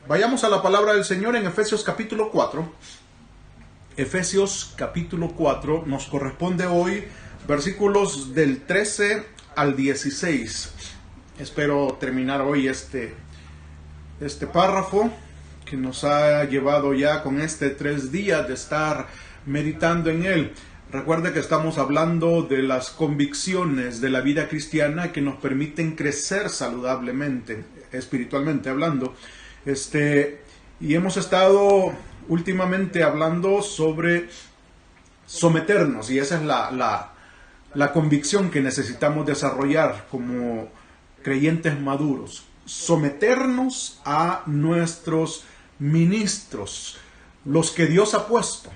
Vayamos a la palabra del Señor en Efesios capítulo 4. Efesios capítulo 4 nos corresponde hoy versículos del 13 al 16. Espero terminar hoy este párrafo que nos ha llevado ya con 3 días de estar meditando en él. Recuerde que estamos hablando de las convicciones de la vida cristiana que nos permiten crecer saludablemente, espiritualmente hablando. Y hemos estado últimamente hablando sobre someternos, y esa es la convicción que necesitamos desarrollar como creyentes maduros. Someternos a nuestros ministros, los que Dios ha puesto,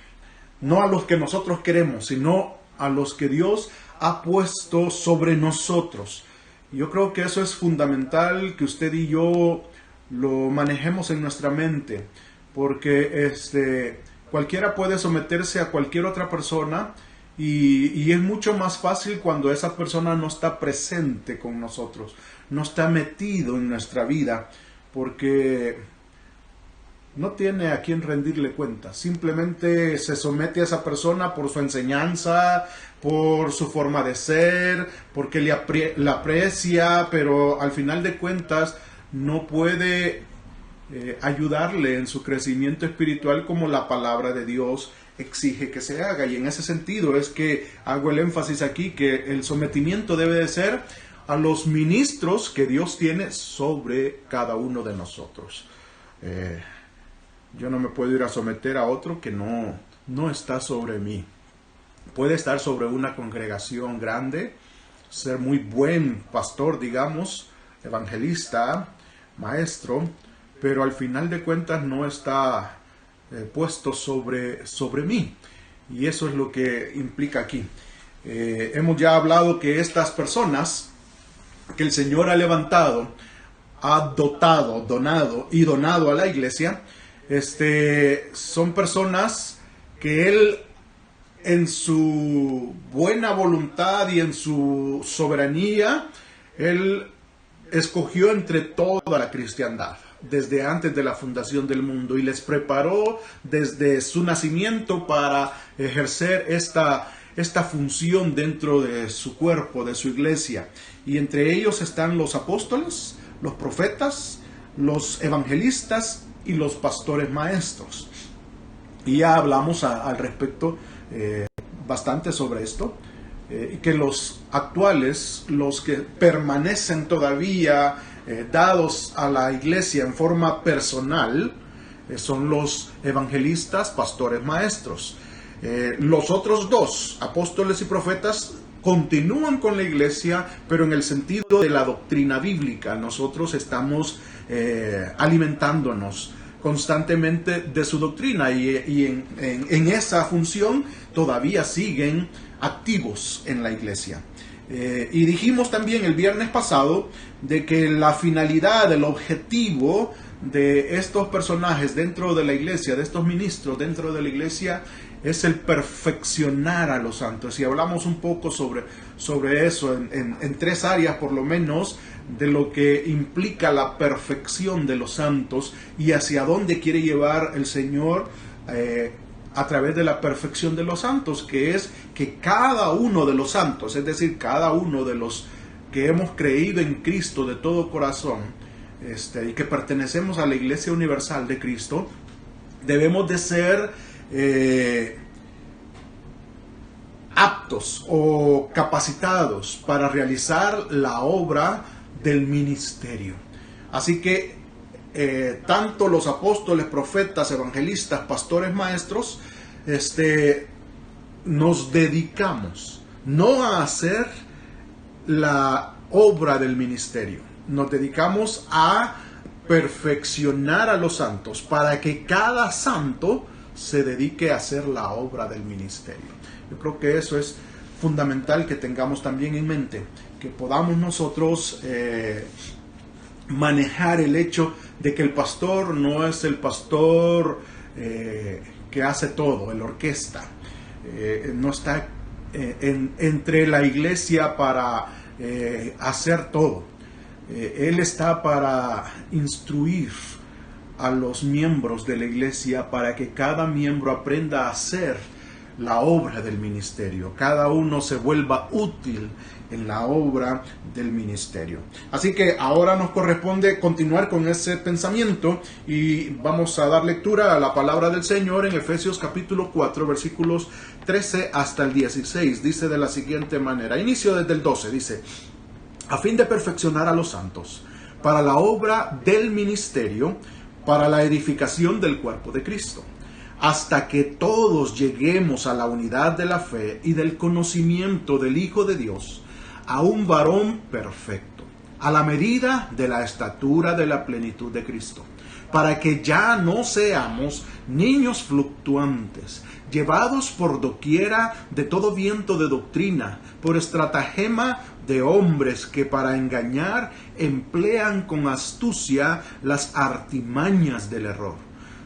no a los que nosotros queremos, sino a los que Dios ha puesto sobre nosotros. Yo creo que eso es fundamental, que usted y yo lo manejemos en nuestra mente, porque cualquiera puede someterse a cualquier otra persona y es mucho más fácil cuando esa persona no está presente con nosotros, no está metido en nuestra vida, porque no tiene a quien rendirle cuenta. Simplemente se somete a esa persona por su enseñanza, por su forma de ser, porque la aprecia, pero al final de cuentas no puede ayudarle en su crecimiento espiritual como la palabra de Dios exige que se haga. Y en ese sentido es que hago el énfasis aquí que el sometimiento debe de ser a los ministros que Dios tiene sobre cada uno de nosotros. Yo no me puedo ir a someter a otro que no está sobre mí. Puede estar sobre una congregación grande, ser muy buen pastor, digamos, evangelista, maestro, pero al final de cuentas no está puesto sobre mí. Y eso es lo que implica aquí. Hemos ya hablado que estas personas que el Señor ha levantado, ha donado a la iglesia, son personas que Él, en su buena voluntad y en su soberanía, Él escogió entre toda la cristiandad, desde antes de la fundación del mundo, y les preparó desde su nacimiento para ejercer esta función dentro de su cuerpo, de su iglesia. Y entre ellos están los apóstoles, los profetas, los evangelistas y los pastores maestros. Y ya hablamos al respecto bastante sobre esto, que los actuales, los que permanecen todavía dados a la iglesia en forma personal, son los evangelistas, pastores, maestros. Los otros dos, apóstoles y profetas, continúan con la iglesia, pero en el sentido de la doctrina bíblica. Nosotros estamos alimentándonos constantemente de su doctrina, y en esa función todavía siguen activos en la iglesia. Y dijimos también el viernes pasado de que la finalidad, el objetivo de estos personajes dentro de la iglesia, de estos ministros dentro de la iglesia, es el perfeccionar a los santos. Y hablamos un poco sobre eso en 3 áreas por lo menos, de lo que implica la perfección de los santos y hacia dónde quiere llevar el Señor a través de la perfección de los santos, que es que cada uno de los santos, es decir, cada uno de los que hemos creído en Cristo de todo corazón, y que pertenecemos a la Iglesia Universal de Cristo, debemos de ser aptos o capacitados para realizar la obra del ministerio. Así que tanto los apóstoles, profetas, evangelistas, pastores, maestros, nos dedicamos no a hacer la obra del ministerio, nos dedicamos a perfeccionar a los santos para que cada santo se dedique a hacer la obra del ministerio. Yo creo que eso es fundamental que tengamos también en mente, que podamos nosotros manejar el hecho de que el pastor no es el pastor que hace todo, el orquesta, no está entre la iglesia para hacer todo. Él está para instruir a los miembros de la iglesia para que cada miembro aprenda a hacer la obra del ministerio. Cada uno se vuelva útil en la obra del ministerio. Así que ahora nos corresponde continuar con ese pensamiento y vamos a dar lectura a la palabra del Señor en Efesios capítulo 4, versículos 13 hasta el 16. Dice de la siguiente manera, inicio desde el 12, dice: a fin de perfeccionar a los santos, para la obra del ministerio, para la edificación del cuerpo de Cristo, hasta que todos lleguemos a la unidad de la fe y del conocimiento del Hijo de Dios, a un varón perfecto, a la medida de la estatura de la plenitud de Cristo, para que ya no seamos niños fluctuantes, llevados por doquiera de todo viento de doctrina, por estratagema de hombres que para engañar emplean con astucia las artimañas del error,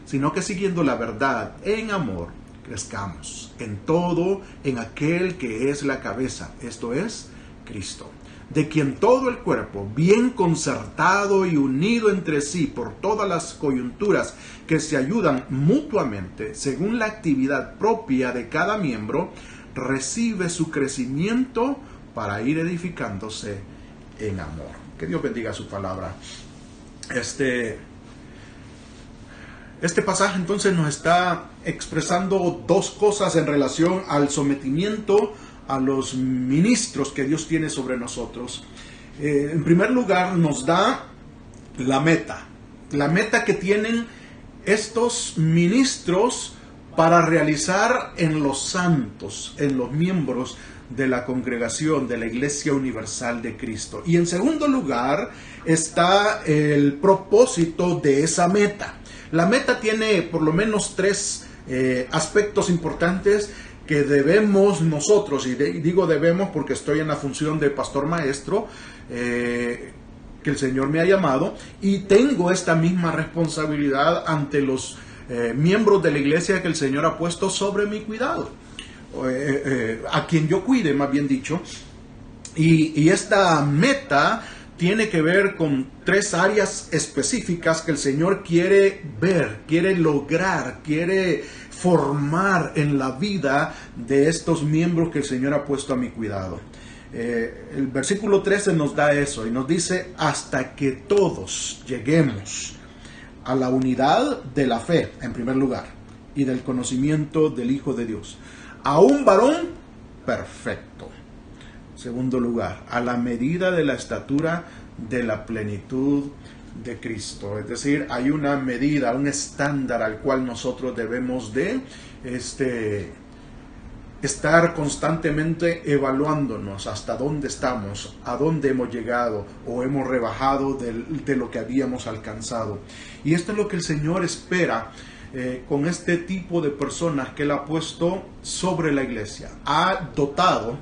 sino que siguiendo la verdad en amor, crezcamos en todo en aquel que es la cabeza, esto es, Cristo, de quien todo el cuerpo, bien concertado y unido entre sí por todas las coyunturas que se ayudan mutuamente, según la actividad propia de cada miembro, recibe su crecimiento para ir edificándose en amor. Que Dios bendiga su palabra. Este pasaje entonces nos está expresando dos cosas en relación al sometimiento a los ministros que Dios tiene sobre nosotros. En primer lugar, nos da la meta que tienen estos ministros para realizar en los santos, en los miembros de la congregación de la Iglesia Universal de Cristo. Y en segundo lugar está el propósito de esa meta. La meta tiene por lo menos tres aspectos importantes que debemos nosotros, y digo debemos porque estoy en la función de pastor maestro, que el Señor me ha llamado, y tengo esta misma responsabilidad ante los miembros de la iglesia que el Señor ha puesto sobre mi cuidado, a quien yo cuide, más bien dicho. Y esta meta tiene que ver con tres áreas específicas que el Señor quiere ver, quiere lograr, quiere formar en la vida de estos miembros que el Señor ha puesto a mi cuidado. El versículo 13 nos da eso y nos dice: hasta que todos lleguemos a la unidad de la fe, en primer lugar, y del conocimiento del Hijo de Dios, a un varón perfecto. Segundo lugar, a la medida de la estatura de la plenitud de Cristo. Es decir, hay una medida, un estándar al cual nosotros debemos de estar constantemente evaluándonos hasta dónde estamos, a dónde hemos llegado o hemos rebajado de lo que habíamos alcanzado. Y esto es lo que el Señor espera con este tipo de personas que Él ha puesto sobre la iglesia. Ha dotado,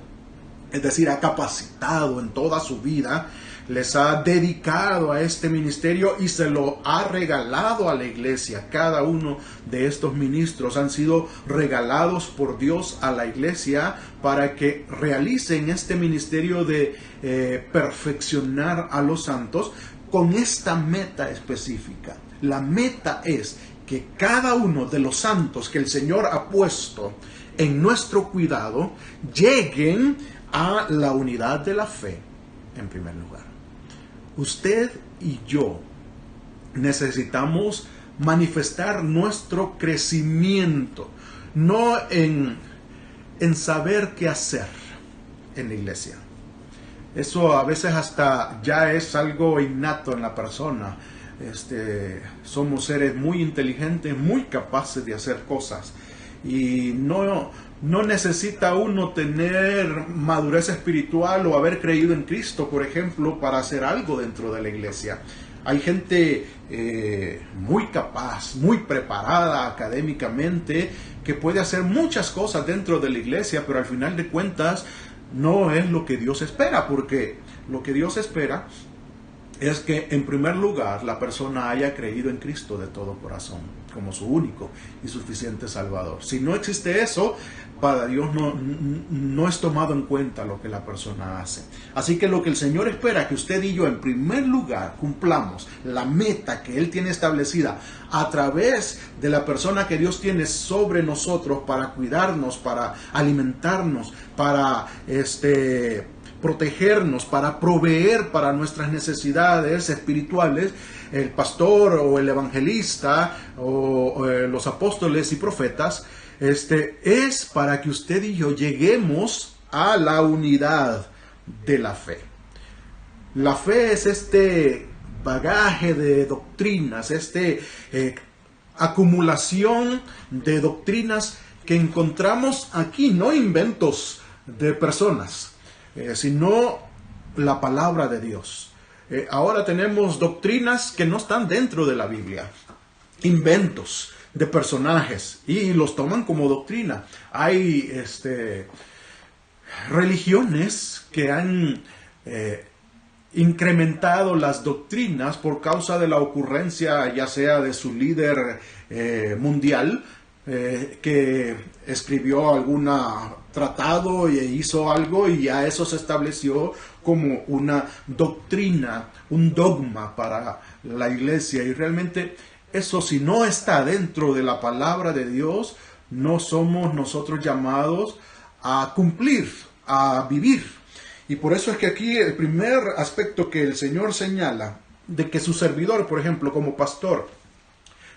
es decir, ha capacitado en toda su vida, les ha dedicado a este ministerio y se lo ha regalado a la iglesia. Cada uno de estos ministros han sido regalados por Dios a la iglesia para que realicen este ministerio de perfeccionar a los santos con esta meta específica. La meta es que cada uno de los santos que el Señor ha puesto en nuestro cuidado lleguen a la unidad de la fe, en primer lugar. Usted y yo necesitamos manifestar nuestro crecimiento, no en saber qué hacer en la iglesia. Eso a veces hasta ya es algo innato en la persona. Somos seres muy inteligentes, muy capaces de hacer cosas. Y no necesita uno tener madurez espiritual o haber creído en Cristo, por ejemplo, para hacer algo dentro de la iglesia. Hay gente muy capaz, muy preparada académicamente, que puede hacer muchas cosas dentro de la iglesia, pero al final de cuentas no es lo que Dios espera, porque lo que Dios espera es que en primer lugar la persona haya creído en Cristo de todo corazón como su único y suficiente Salvador. Si no existe eso, para Dios no es tomado en cuenta lo que la persona hace. Así que lo que el Señor espera que usted y yo en primer lugar cumplamos la meta que Él tiene establecida a través de la persona que Dios tiene sobre nosotros para cuidarnos, para alimentarnos, para protegernos, para proveer para nuestras necesidades espirituales. El pastor o el evangelista o los apóstoles y profetas es para que usted y yo lleguemos a la unidad de la fe. La fe es este bagaje de doctrinas, acumulación de doctrinas que encontramos aquí, no inventos de personas, sino la palabra de Dios. Ahora tenemos doctrinas que no están dentro de la Biblia, inventos de personajes y los toman como doctrina. Hay religiones que han incrementado las doctrinas por causa de la ocurrencia ya sea de su líder mundial, que escribió algún tratado e hizo algo y ya eso se estableció como una doctrina, un dogma para la iglesia. Y realmente eso, si no está dentro de la palabra de Dios, no somos nosotros llamados a cumplir, a vivir. Y por eso es que aquí el primer aspecto que el Señor señala, de que su servidor, por ejemplo, como pastor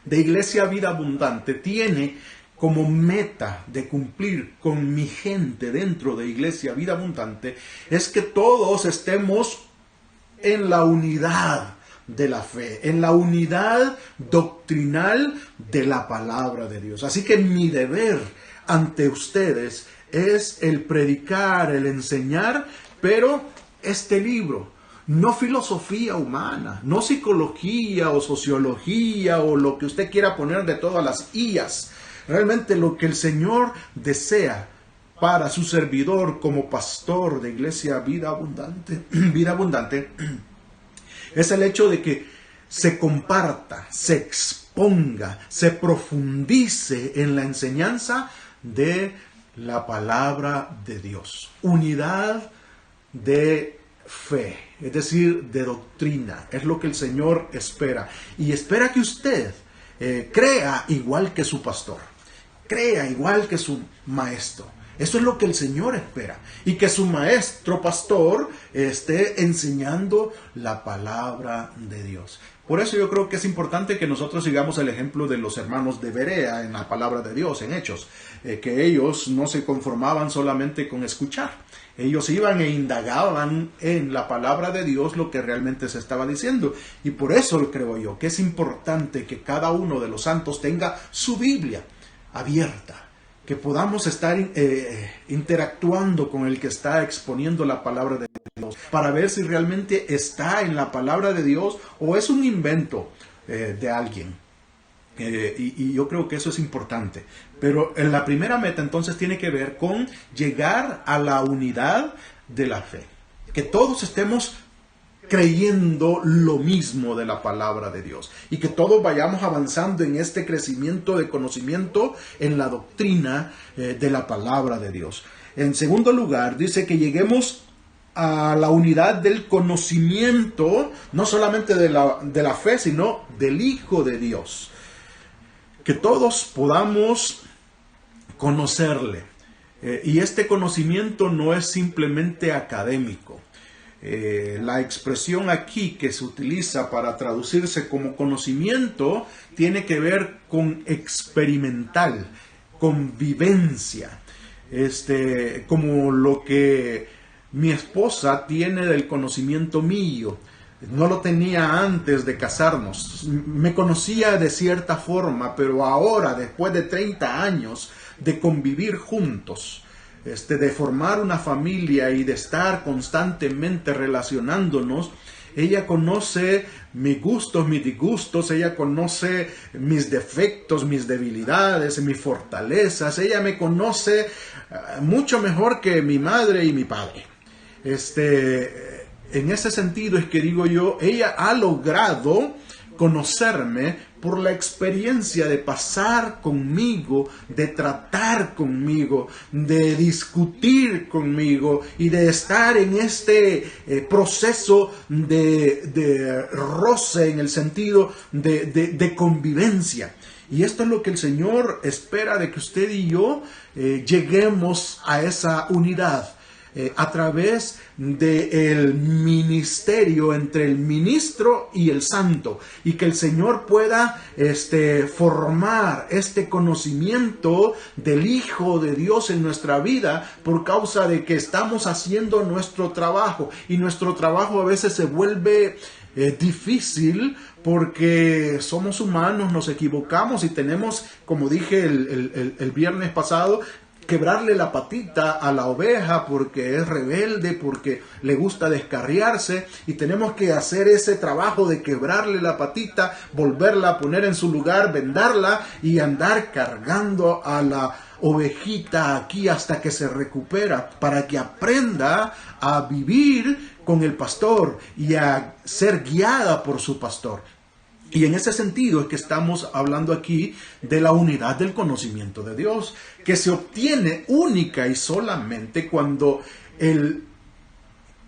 de Iglesia Vida Abundante, tiene como meta de cumplir con mi gente dentro de Iglesia Vida Abundante, es que todos estemos en la unidad de la fe, en la unidad doctrinal de la palabra de Dios. Así que mi deber ante ustedes es el predicar, el enseñar, pero este libro, no filosofía humana, no psicología o sociología o lo que usted quiera poner de todas las IAs. Realmente lo que el Señor desea para su servidor como pastor de Iglesia Vida Abundante, es el hecho de que se comparta, se exponga, se profundice en la enseñanza de la palabra de Dios. Unidad de fe, es decir, de doctrina, es lo que el Señor espera. Y espera que usted crea igual que su pastor, crea igual que su maestro. Eso es lo que el Señor espera. Y que su maestro pastor esté enseñando la palabra de Dios. Por eso yo creo que es importante que nosotros sigamos el ejemplo de los hermanos de Berea en la palabra de Dios, en Hechos. Que ellos no se conformaban solamente con escuchar. Ellos iban e indagaban en la palabra de Dios lo que realmente se estaba diciendo. Y por eso creo yo que es importante que cada uno de los santos tenga su Biblia abierta. Que podamos estar interactuando con el que está exponiendo la palabra de Dios para ver si realmente está en la palabra de Dios o es un invento de alguien. Y yo creo que eso es importante. Pero en la primera meta entonces tiene que ver con llegar a la unidad de la fe. Que todos estemos creyendo lo mismo de la palabra de Dios y que todos vayamos avanzando en este crecimiento de conocimiento en la doctrina de la palabra de Dios. En segundo lugar, dice que lleguemos a la unidad del conocimiento, no solamente de la fe, sino del Hijo de Dios. Que todos podamos conocerle. Y este conocimiento no es simplemente académico. La expresión aquí que se utiliza para traducirse como conocimiento tiene que ver con experimental, con vivencia, como lo que mi esposa tiene del conocimiento mío. No lo tenía antes de casarnos. Me conocía de cierta forma, pero ahora, después de 30 años de convivir juntos, de formar una familia y de estar constantemente relacionándonos, ella conoce mis gustos, mis disgustos, ella conoce mis defectos, mis debilidades, mis fortalezas. Ella me conoce mucho mejor que mi madre y mi padre. En ese sentido es que digo yo, ella ha logrado conocerme por la experiencia de pasar conmigo, de tratar conmigo, de discutir conmigo y de estar en este proceso de roce, en el sentido de convivencia. Y esto es lo que el Señor espera de que usted y yo lleguemos a esa unidad. A través del ministerio entre el ministro y el santo, y que el Señor pueda formar este conocimiento del Hijo de Dios en nuestra vida, por causa de que estamos haciendo nuestro trabajo, y nuestro trabajo a veces se vuelve difícil porque somos humanos, nos equivocamos y tenemos, como dije el viernes pasado, quebrarle la patita a la oveja porque es rebelde, porque le gusta descarriarse, y tenemos que hacer ese trabajo de quebrarle la patita, volverla a poner en su lugar, vendarla y andar cargando a la ovejita aquí hasta que se recupera, para que aprenda a vivir con el pastor y a ser guiada por su pastor. Y en ese sentido es que estamos hablando aquí de la unidad del conocimiento de Dios, que se obtiene única y solamente cuando el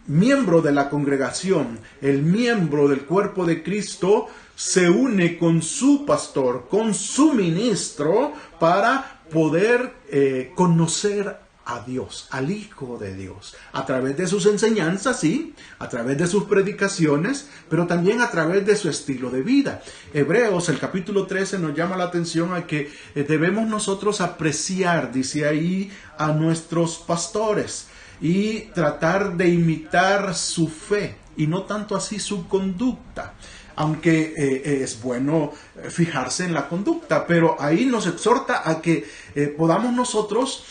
miembro de la congregación, el miembro del cuerpo de Cristo, se une con su pastor, con su ministro, para poder conocer a Dios, al Hijo de Dios, a través de sus enseñanzas, sí, a través de sus predicaciones, pero también a través de su estilo de vida. Hebreos, el capítulo 13, nos llama la atención a que debemos nosotros apreciar, dice ahí, a nuestros pastores y tratar de imitar su fe y no tanto así su conducta. Aunque es bueno fijarse en la conducta, pero ahí nos exhorta a que podamos nosotros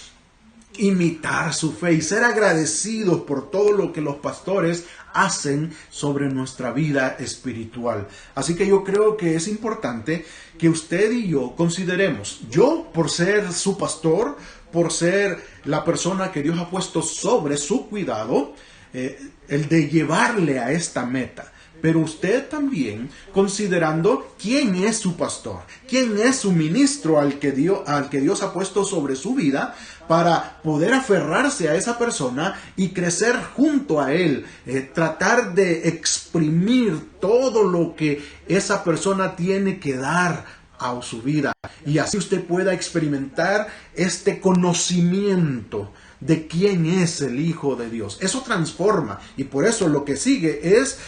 imitar su fe y ser agradecidos por todo lo que los pastores hacen sobre nuestra vida espiritual. Así que yo creo que es importante que usted y yo consideremos, yo por ser su pastor, por ser la persona que Dios ha puesto sobre su cuidado, el de llevarle a esta meta. Pero usted también considerando quién es su pastor, quién es su ministro al que Dios ha puesto sobre su vida, para poder aferrarse a esa persona y crecer junto a él, tratar de exprimir todo lo que esa persona tiene que dar a su vida, y así usted pueda experimentar este conocimiento de quién es el Hijo de Dios. Eso transforma, y por eso lo que sigue es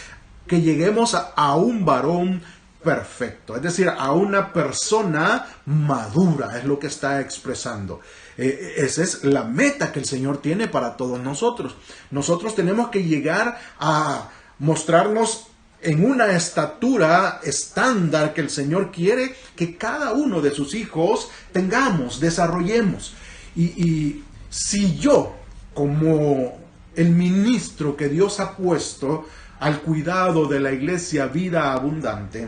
que lleguemos a un varón perfecto, es decir, a una persona madura, es lo que está expresando. Esa es la meta que el Señor tiene para todos nosotros. Nosotros tenemos que llegar a mostrarnos en una estatura estándar que el Señor quiere que cada uno de sus hijos tengamos, desarrollemos. Y si yo, como el ministro que Dios ha puesto al cuidado de la iglesia Vida Abundante,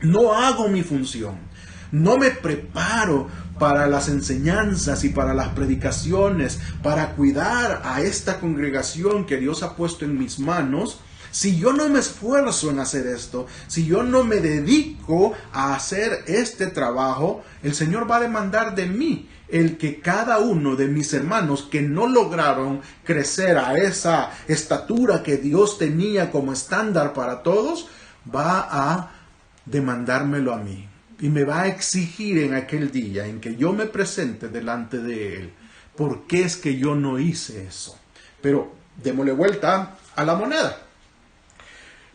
no hago mi función, no me preparo para las enseñanzas y para las predicaciones, para cuidar a esta congregación que Dios ha puesto en mis manos, si yo no me esfuerzo en hacer esto, si yo no me dedico a hacer este trabajo, el Señor va a demandar de mí el que cada uno de mis hermanos que no lograron crecer a esa estatura que Dios tenía como estándar para todos, va a demandármelo a mí. Y me va a exigir en aquel día en que yo me presente delante de Él. ¿Por qué es que yo no hice eso? Pero démosle vuelta a la moneda.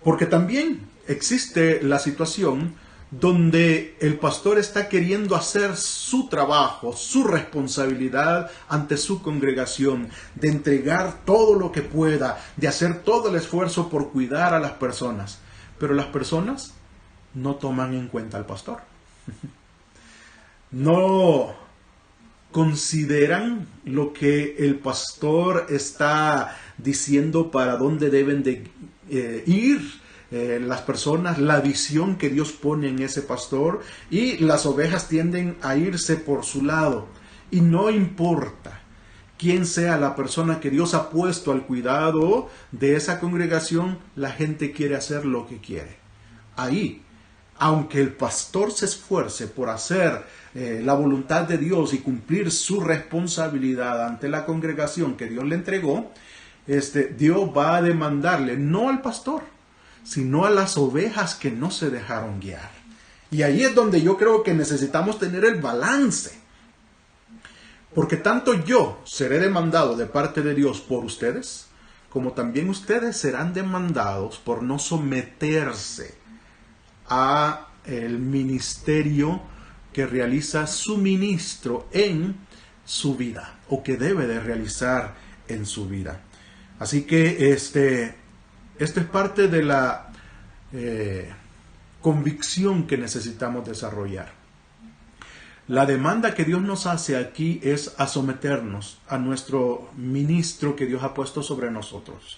Porque también existe la situación donde el pastor está queriendo hacer su trabajo, su responsabilidad ante su congregación, de entregar todo lo que pueda, de hacer todo el esfuerzo por cuidar a las personas. Pero las personas no toman en cuenta al pastor. No consideran lo que el pastor está diciendo para dónde deben de ir las personas, la visión que Dios pone en ese pastor, y las ovejas tienden a irse por su lado. Y no importa quién sea la persona que Dios ha puesto al cuidado de esa congregación, la gente quiere hacer lo que quiere. Ahí aunque el pastor se esfuerce por hacer la voluntad de Dios y cumplir su responsabilidad ante la congregación que Dios le entregó, Dios va a demandarle no al pastor, sino a las ovejas que no se dejaron guiar. Y ahí es donde yo creo que necesitamos tener el balance. Porque tanto yo seré demandado de parte de Dios por ustedes, como también ustedes serán demandados por no someterse a el ministerio que realiza su ministro en su vida, o que debe de realizar en su vida. Así que esto es parte de la convicción que necesitamos desarrollar. La demanda que Dios nos hace aquí es a someternos a nuestro ministro que Dios ha puesto sobre nosotros.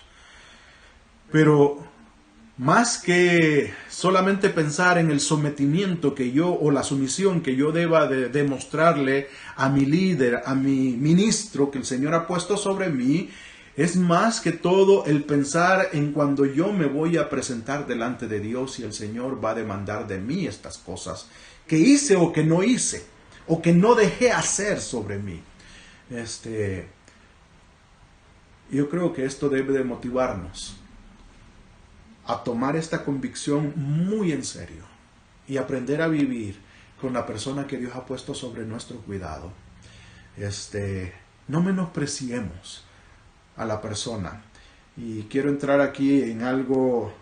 Pero más que solamente pensar en el sometimiento que yo o la sumisión que yo deba de demostrarle a mi líder, a mi ministro que el Señor ha puesto sobre mí, es más que todo el pensar en cuando yo me voy a presentar delante de Dios y el Señor va a demandar de mí estas cosas que hice o que no hice, o que no dejé hacer sobre mí. Yo creo que esto debe de motivarnos a tomar esta convicción muy en serio y aprender a vivir con la persona que Dios ha puesto sobre nuestro cuidado. No menospreciemos a la persona. Y quiero entrar aquí en algo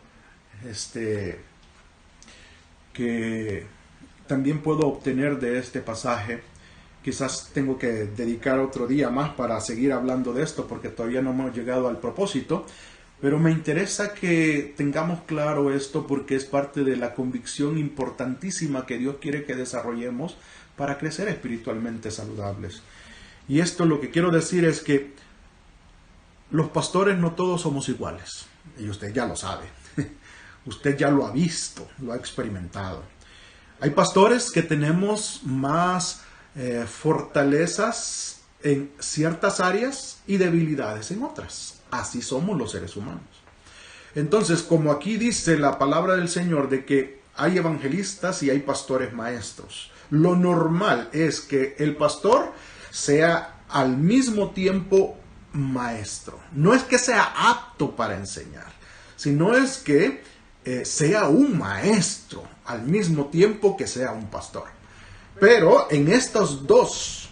que también puedo obtener de este pasaje. Quizás tengo que dedicar otro día más para seguir hablando de esto porque todavía no hemos llegado al propósito, pero me interesa que tengamos claro esto porque es parte de la convicción importantísima que Dios quiere que desarrollemos para crecer espiritualmente saludables. Y esto lo que quiero decir es que los pastores no todos somos iguales, y usted ya lo sabe, usted ya lo ha visto, lo ha experimentado. Hay pastores que tenemos más fortalezas en ciertas áreas y debilidades en otras. Así somos los seres humanos. Entonces, como aquí dice la palabra del Señor de que hay evangelistas y hay pastores maestros, lo normal es que el pastor sea al mismo tiempo maestro. No es que sea apto para enseñar, sino es que sea un maestro al mismo tiempo que sea un pastor. Pero en estas dos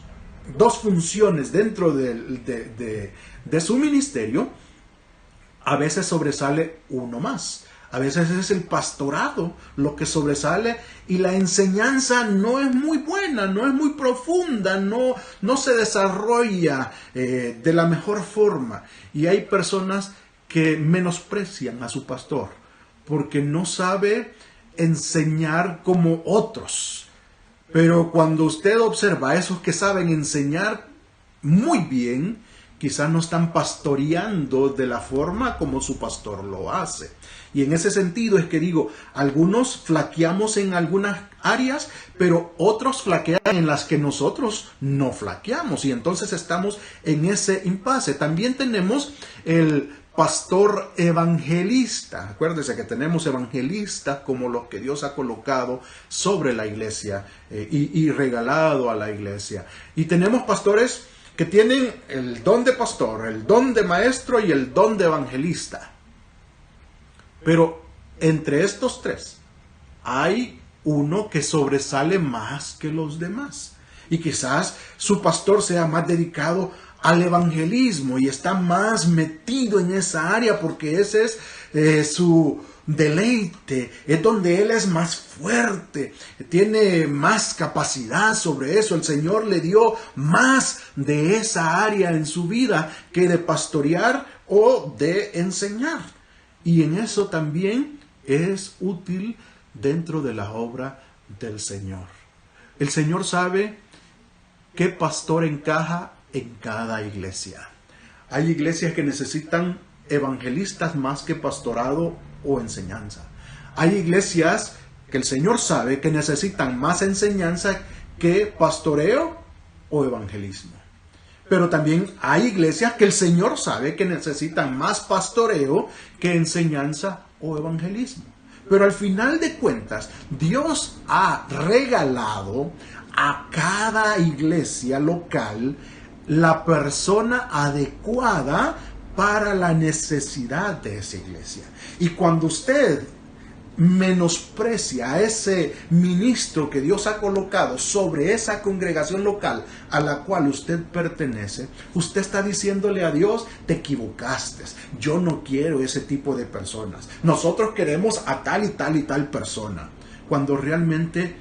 funciones dentro de su ministerio, a veces sobresale uno más. A veces es el pastorado lo que sobresale y la enseñanza no es muy buena, no es muy profunda, no se desarrolla de la mejor forma. Y hay personas que menosprecian a su pastor porque no sabe enseñar como otros. Pero cuando usted observa a esos que saben enseñar muy bien, quizás no están pastoreando de la forma como su pastor lo hace. Y en ese sentido es que digo, algunos flaqueamos en algunas áreas, pero otros flaquean en las que nosotros no flaqueamos. Y entonces estamos en ese impasse. También tenemos el pastor evangelista. Acuérdense que tenemos evangelistas como los que Dios ha colocado sobre la iglesia y regalado a la iglesia. Y tenemos pastores que tienen el don de pastor, el don de maestro y el don de evangelista. Pero entre estos tres hay uno que sobresale más que los demás. Y quizás su pastor sea más dedicado al evangelismo y está más metido en esa área porque ese es su deleite, es donde él es más fuerte, tiene más capacidad sobre eso. El Señor le dio más de esa área en su vida que de pastorear o de enseñar. Y en eso también es útil dentro de la obra del Señor. El Señor sabe qué pastor encaja en cada iglesia. Hay iglesias que necesitan evangelistas más que pastorado o enseñanza. Hay iglesias que el Señor sabe que necesitan más enseñanza que pastoreo o evangelismo. Pero también hay iglesias que el Señor sabe que necesitan más pastoreo que enseñanza o evangelismo. Pero al final de cuentas, Dios ha regalado a cada iglesia local la persona adecuada para la necesidad de esa iglesia. Y cuando usted menosprecia a ese ministro que Dios ha colocado sobre esa congregación local a la cual usted pertenece, usted está diciéndole a Dios: te equivocaste, yo no quiero ese tipo de personas, nosotros queremos a tal y tal y tal persona, cuando realmente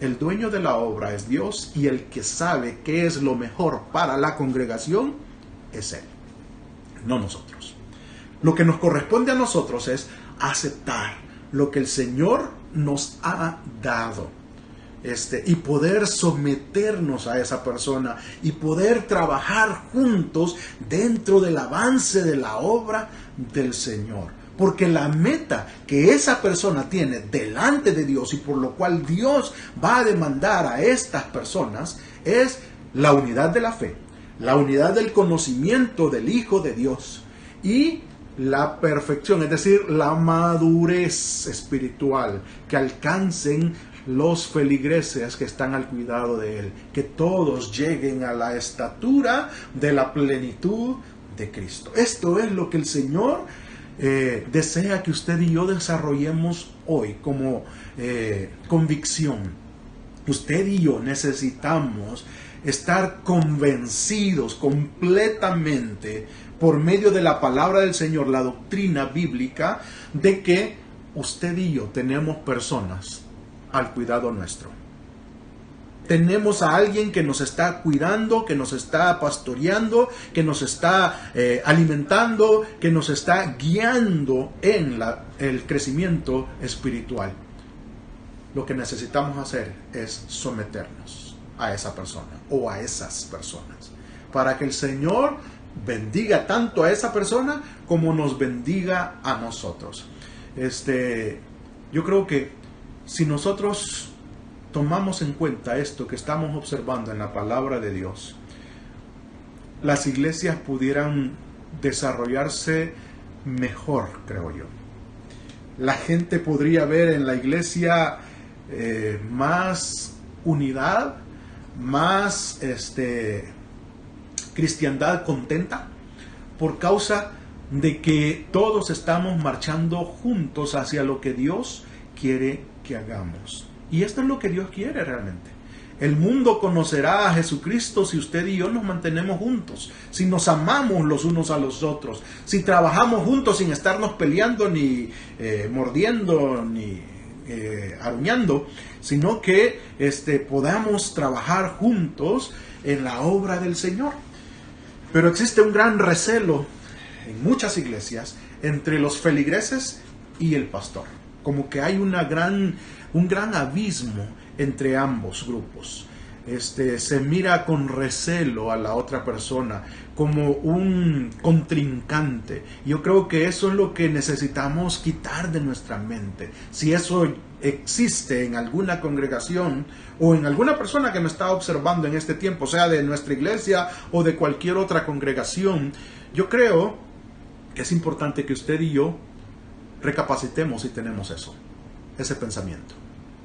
el dueño de la obra es Dios y el que sabe qué es lo mejor para la congregación es Él, no nosotros. Lo que nos corresponde a nosotros es aceptar lo que el Señor nos ha dado, y poder someternos a esa persona y poder trabajar juntos dentro del avance de la obra del Señor. Porque la meta que esa persona tiene delante de Dios y por lo cual Dios va a demandar a estas personas es la unidad de la fe, la unidad del conocimiento del Hijo de Dios y la perfección, es decir, la madurez espiritual, que alcancen los feligreses que están al cuidado de Él, que todos lleguen a la estatura de la plenitud de Cristo. Esto es lo que el Señor desea que usted y yo desarrollemos hoy como convicción. Usted y yo necesitamos estar convencidos completamente por medio de la palabra del Señor, la doctrina bíblica, de que usted y yo tenemos personas al cuidado nuestro. Tenemos a alguien que nos está cuidando, que nos está pastoreando, que nos está alimentando, que nos está guiando en el crecimiento espiritual. Lo que necesitamos hacer es someternos a esa persona o a esas personas, para que el Señor bendiga tanto a esa persona como nos bendiga a nosotros. Yo creo que si nosotros tomamos en cuenta esto que estamos observando en la palabra de Dios, las iglesias pudieran desarrollarse mejor, creo yo. La gente podría ver en la iglesia más unidad, más cristiandad contenta, por causa de que todos estamos marchando juntos hacia lo que Dios quiere que hagamos. Y esto es lo que Dios quiere realmente. El mundo conocerá a Jesucristo si usted y yo nos mantenemos juntos, si nos amamos los unos a los otros, si trabajamos juntos sin estarnos peleando, ni mordiendo, ni aruñando, sino que podamos trabajar juntos en la obra del Señor. Pero existe un gran recelo en muchas iglesias entre los feligreses y el pastor. Como que hay un gran abismo entre ambos grupos. Se mira con recelo a la otra persona como un contrincante. Yo creo que eso es lo que necesitamos quitar de nuestra mente. Si eso existe en alguna congregación o en alguna persona que me está observando en este tiempo, sea de nuestra iglesia o de cualquier otra congregación, yo creo que es importante que usted y yo recapacitemos si tenemos ese pensamiento,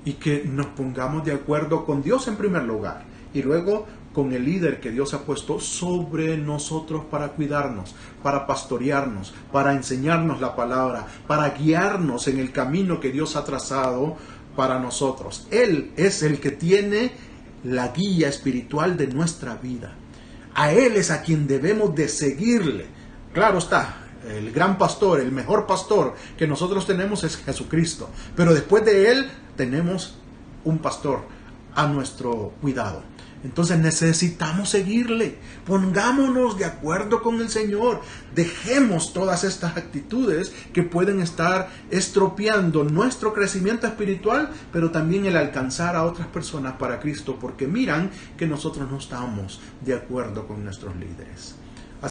y que nos pongamos de acuerdo con Dios en primer lugar y luego con el líder que Dios ha puesto sobre nosotros para cuidarnos, para pastorearnos, para enseñarnos la palabra, para guiarnos en el camino que Dios ha trazado para nosotros. Él es el que tiene la guía espiritual de nuestra vida. A Él es a quien debemos de seguirle. Claro está, el gran pastor, el mejor pastor que nosotros tenemos es Jesucristo. Pero después de Él tenemos un pastor a nuestro cuidado. Entonces necesitamos seguirle. Pongámonos de acuerdo con el Señor. Dejemos todas estas actitudes que pueden estar estropeando nuestro crecimiento espiritual, pero también el alcanzar a otras personas para Cristo, porque miran que nosotros no estamos de acuerdo con nuestros líderes.